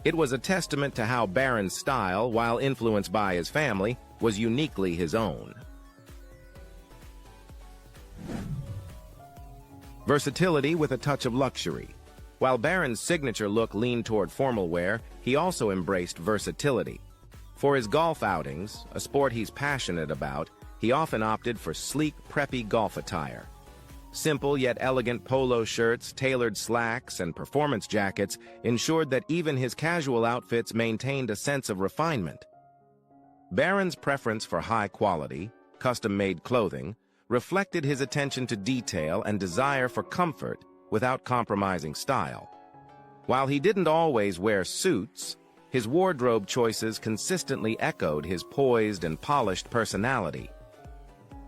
It was a testament to how Barron's style, while influenced by his family, was uniquely his own. Versatility with a touch of luxury. While Barron's signature look leaned toward formal wear, he also embraced versatility. For his golf outings, a sport he's passionate about, he often opted for sleek, preppy golf attire. Simple yet elegant polo shirts, tailored slacks, and performance jackets ensured that even his casual outfits maintained a sense of refinement. Barron's preference for high-quality, custom-made clothing reflected his attention to detail and desire for comfort without compromising style. While he didn't always wear suits, his wardrobe choices consistently echoed his poised and polished personality.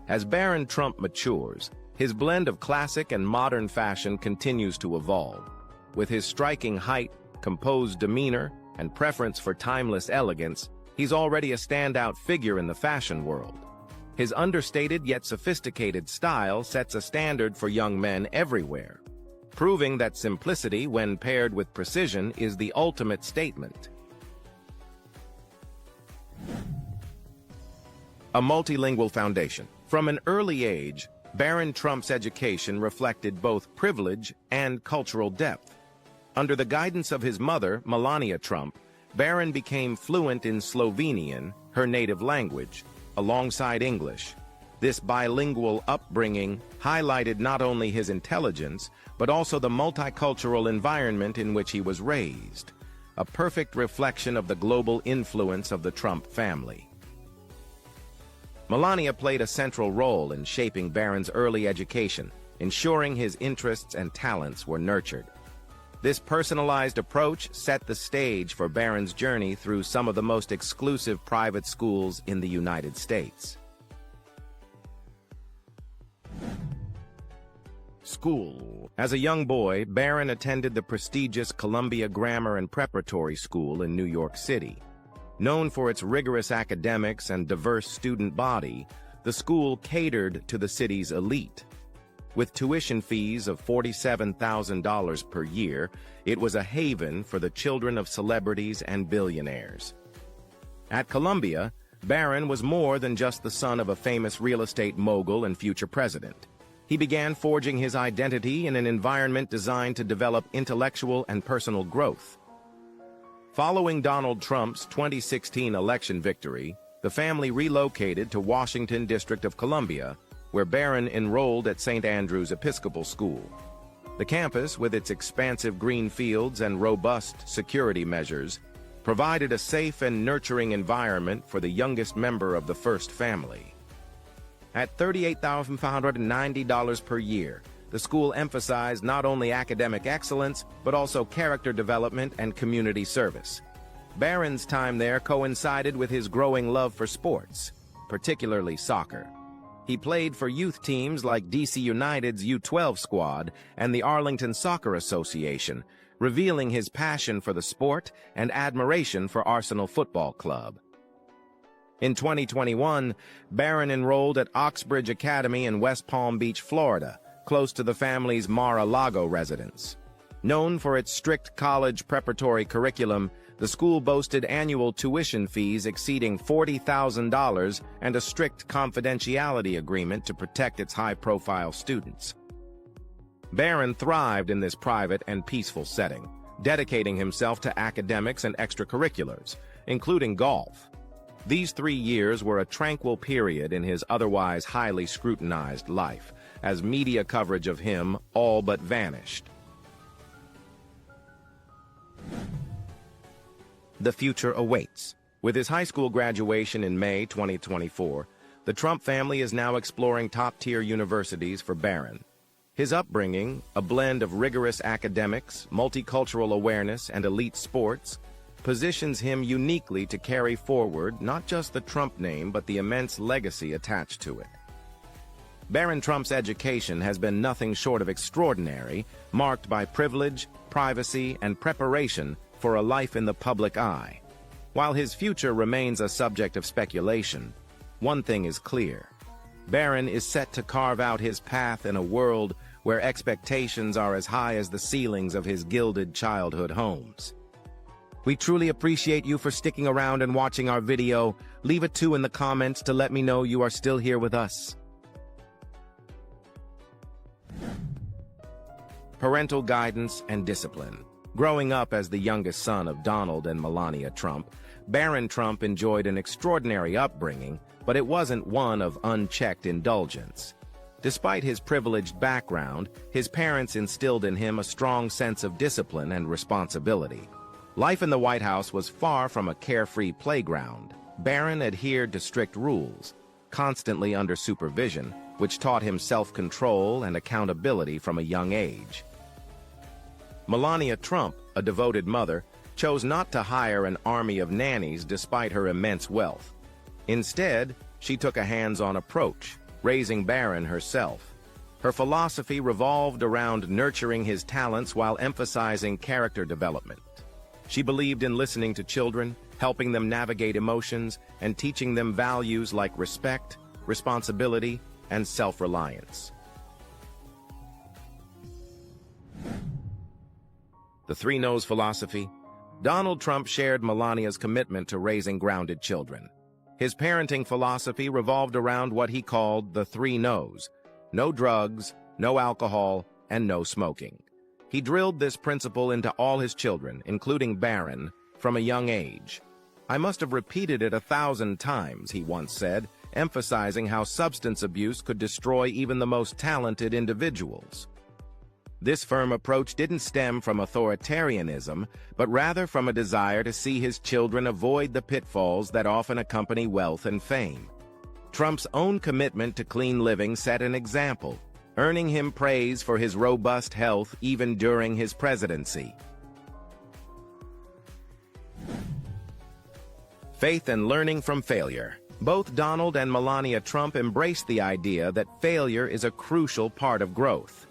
As Barron Trump matures, his blend of classic and modern fashion continues to evolve. With his striking height, composed demeanor, and preference for timeless elegance, he's already a standout figure in the fashion world. His understated yet sophisticated style sets a standard for young men everywhere, proving that simplicity, when paired with precision, is the ultimate statement. A multilingual foundation. From an early age, Barron Trump's education reflected both privilege and cultural depth. Under the guidance of his mother, Melania Trump, Barron became fluent in Slovenian, her native language, alongside English. This bilingual upbringing highlighted not only his intelligence, but also the multicultural environment in which he was raised, a perfect reflection of the global influence of the Trump family. Melania played a central role in shaping Barron's early education, ensuring his interests and talents were nurtured. This personalized approach set the stage for Barron's journey through some of the most exclusive private schools in the United States. School. As a young boy, Barron attended the prestigious Columbia Grammar and Preparatory School in New York City. Known for its rigorous academics and diverse student body, the school catered to the city's elite. With tuition fees of $47,000 per year, it was a haven for the children of celebrities and billionaires. At Columbia, Barron was more than just the son of a famous real estate mogul and future president. He began forging his identity in an environment designed to develop intellectual and personal growth. Following Donald Trump's 2016 election victory, the family relocated to Washington District of Columbia, where Barron enrolled at St. Andrew's Episcopal School. The campus, with its expansive green fields and robust security measures, provided a safe and nurturing environment for the youngest member of the first family. At $38,590 per year, the school emphasized not only academic excellence, but also character development and community service. Barron's time there coincided with his growing love for sports, particularly soccer. He played for youth teams like DC United's U12 squad and the Arlington Soccer Association, revealing his passion for the sport and admiration for Arsenal Football Club. In 2021, Barron enrolled at Oxbridge Academy in West Palm Beach, Florida, close to the family's Mar-a-Lago residence. Known for its strict college preparatory curriculum, the school boasted annual tuition fees exceeding $40,000 and a strict confidentiality agreement to protect its high-profile students. Barron thrived in this private and peaceful setting, dedicating himself to academics and extracurriculars, including golf. These 3 years were a tranquil period in his otherwise highly scrutinized life, as media coverage of him all but vanished. The future awaits. With his high school graduation in May 2024, the Trump family is now exploring top-tier universities for Barron. His upbringing, a blend of rigorous academics, multicultural awareness, and elite sports, positions him uniquely to carry forward not just the Trump name but the immense legacy attached to it. Barron Trump's education has been nothing short of extraordinary, marked by privilege, privacy, and preparation for a life in the public eye. While his future remains a subject of speculation, one thing is clear. Barron is set to carve out his path in a world where expectations are as high as the ceilings of his gilded childhood homes. We truly appreciate you for sticking around and watching our video. Leave a 2 in the comments to let me know you are still here with us. Parental guidance and discipline. Growing up as the youngest son of Donald and Melania Trump, Barron Trump enjoyed an extraordinary upbringing, but it wasn't one of unchecked indulgence. Despite his privileged background, his parents instilled in him a strong sense of discipline and responsibility. Life in the White House was far from a carefree playground. Barron adhered to strict rules, constantly under supervision, which taught him self-control and accountability from a young age. Melania Trump, a devoted mother, chose not to hire an army of nannies despite her immense wealth. Instead, she took a hands-on approach, raising Barron herself. Her philosophy revolved around nurturing his talents while emphasizing character development. She believed in listening to children, helping them navigate emotions, and teaching them values like respect, responsibility, and self-reliance. The Three No's philosophy. Donald Trump shared Melania's commitment to raising grounded children. His parenting philosophy revolved around what he called the 3 No's: no drugs, no alcohol, and no smoking. He drilled this principle into all his children, including Barron, from a young age. "I must have repeated it 1,000 times," he once said, emphasizing how substance abuse could destroy even the most talented individuals. This firm approach didn't stem from authoritarianism, but rather from a desire to see his children avoid the pitfalls that often accompany wealth and fame. Trump's own commitment to clean living set an example, earning him praise for his robust health even during his presidency. Faith and learning from failure. Both Donald and Melania Trump embraced the idea that failure is a crucial part of growth.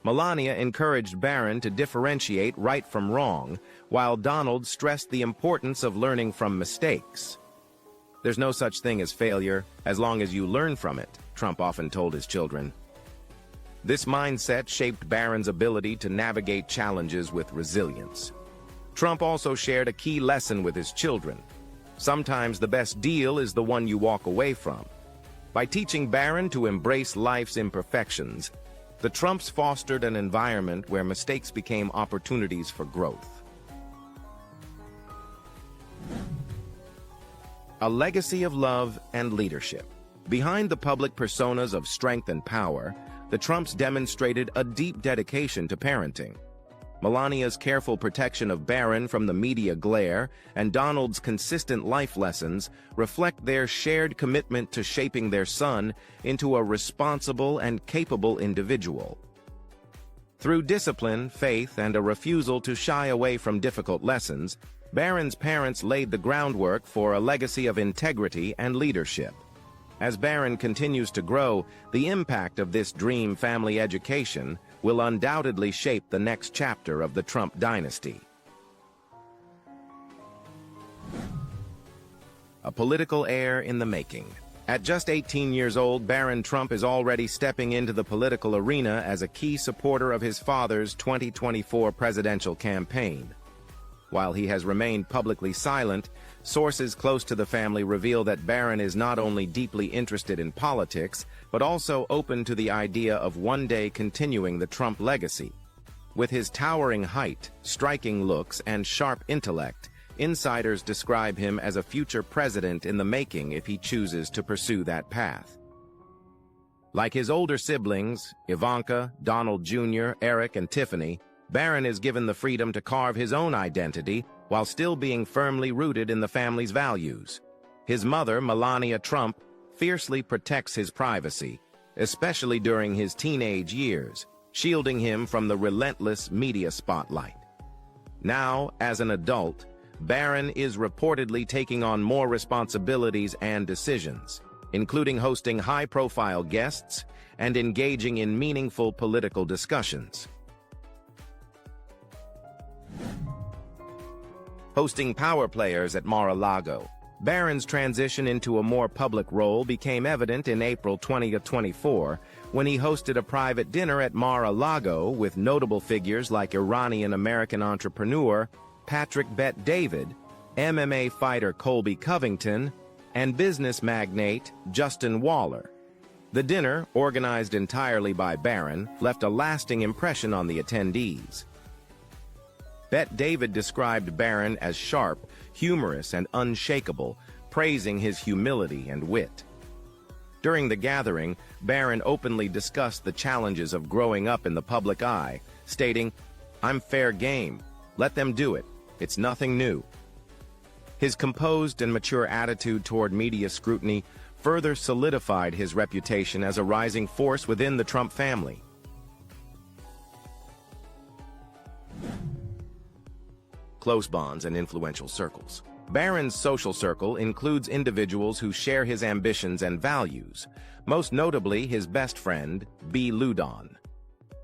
Melania encouraged Barron to differentiate right from wrong, while Donald stressed the importance of learning from mistakes. "There's no such thing as failure as long as you learn from it," Trump often told his children. This mindset shaped Barron's ability to navigate challenges with resilience. Trump also shared a key lesson with his children. Sometimes the best deal is the one you walk away from. By teaching Barron to embrace life's imperfections, the Trumps fostered an environment where mistakes became opportunities for growth. A legacy of love and leadership. Behind the public personas of strength and power, the Trumps demonstrated a deep dedication to parenting. Melania's careful protection of Barron from the media glare and Donald's consistent life lessons reflect their shared commitment to shaping their son into a responsible and capable individual. Through discipline, faith, and a refusal to shy away from difficult lessons, Barron's parents laid the groundwork for a legacy of integrity and leadership. As Barron continues to grow, the impact of this dream family education will undoubtedly shape the next chapter of the Trump dynasty. A political heir in the making. At just 18 years old, Barron Trump is already stepping into the political arena as a key supporter of his father's 2024 presidential campaign. While he has remained publicly silent, sources close to the family reveal that Barron is not only deeply interested in politics, but also open to the idea of one day continuing the Trump legacy. With his towering height, striking looks, and sharp intellect, insiders describe him as a future president in the making if he chooses to pursue that path. Like his older siblings, Ivanka, Donald Jr., Eric, and Tiffany, Barron is given the freedom to carve his own identity while still being firmly rooted in the family's values. His mother, Melania Trump, fiercely protects his privacy, especially during his teenage years, shielding him from the relentless media spotlight. Now, as an adult, Barron is reportedly taking on more responsibilities and decisions, including hosting high-profile guests and engaging in meaningful political discussions. Hosting power players at Mar-a-Lago. Barron's transition into a more public role became evident in April 2024 when he hosted a private dinner at Mar-a-Lago with notable figures like Iranian-American entrepreneur Patrick Bet-David, MMA fighter Colby Covington, and business magnate Justin Waller. The dinner, organized entirely by Barron, left a lasting impression on the attendees. Bet-David described Barron as sharp, humorous, and unshakable, praising his humility and wit. During the gathering, Barron openly discussed the challenges of growing up in the public eye, stating, "I'm fair game. Let them do it. It's nothing new." His composed and mature attitude toward media scrutiny further solidified his reputation as a rising force within the Trump family. Close bonds and influential circles. Barron's social circle includes individuals who share his ambitions and values, most notably his best friend, B. Loudon.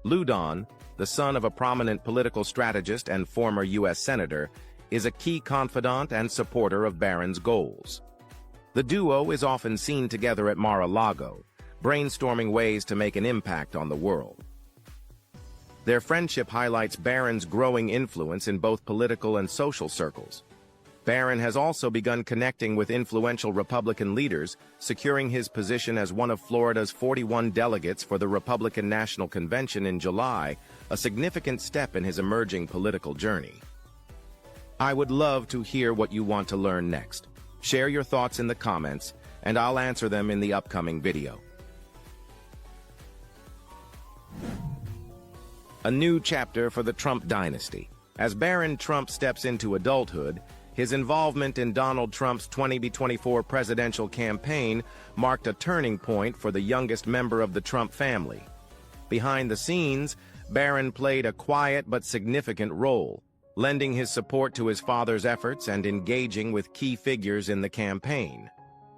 Loudon, the son of a prominent political strategist and former U.S. Senator, is a key confidant and supporter of Barron's goals. The duo is often seen together at Mar-a-Lago, brainstorming ways to make an impact on the world. Their friendship highlights Barron's growing influence in both political and social circles. Barron has also begun connecting with influential Republican leaders, securing his position as one of Florida's 41 delegates for the Republican National Convention in July, a significant step in his emerging political journey. I would love to hear what you want to learn next. Share your thoughts in the comments, and I'll answer them in the upcoming video. A new chapter for the Trump dynasty. As Barron Trump steps into adulthood, his involvement in Donald Trump's 2024 presidential campaign marked a turning point for the youngest member of the Trump family. Behind the scenes, Barron played a quiet but significant role, lending his support to his father's efforts and engaging with key figures in the campaign.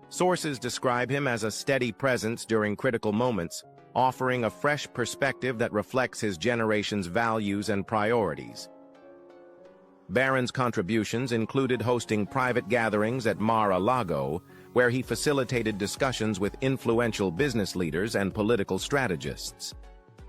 Sources describe him as a steady presence during critical moments, offering a fresh perspective that reflects his generation's values and priorities. Barron's contributions included hosting private gatherings at Mar-a-Lago, where he facilitated discussions with influential business leaders and political strategists.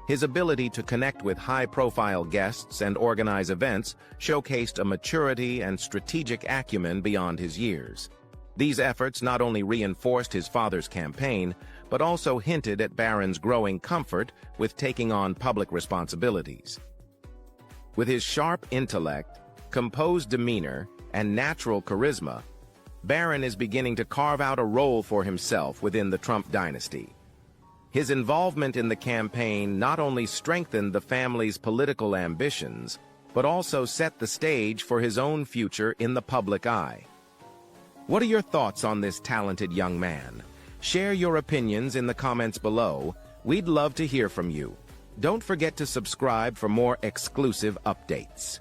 His ability to connect with high-profile guests and organize events showcased a maturity and strategic acumen beyond his years. These efforts not only reinforced his father's campaign, but also hinted at Barron's growing comfort with taking on public responsibilities. With his sharp intellect, composed demeanor, and natural charisma, Barron is beginning to carve out a role for himself within the Trump dynasty. His involvement in the campaign not only strengthened the family's political ambitions, but also set the stage for his own future in the public eye. What are your thoughts on this talented young man? Share your opinions in the comments below. We'd love to hear from you. Don't forget to subscribe for more exclusive updates.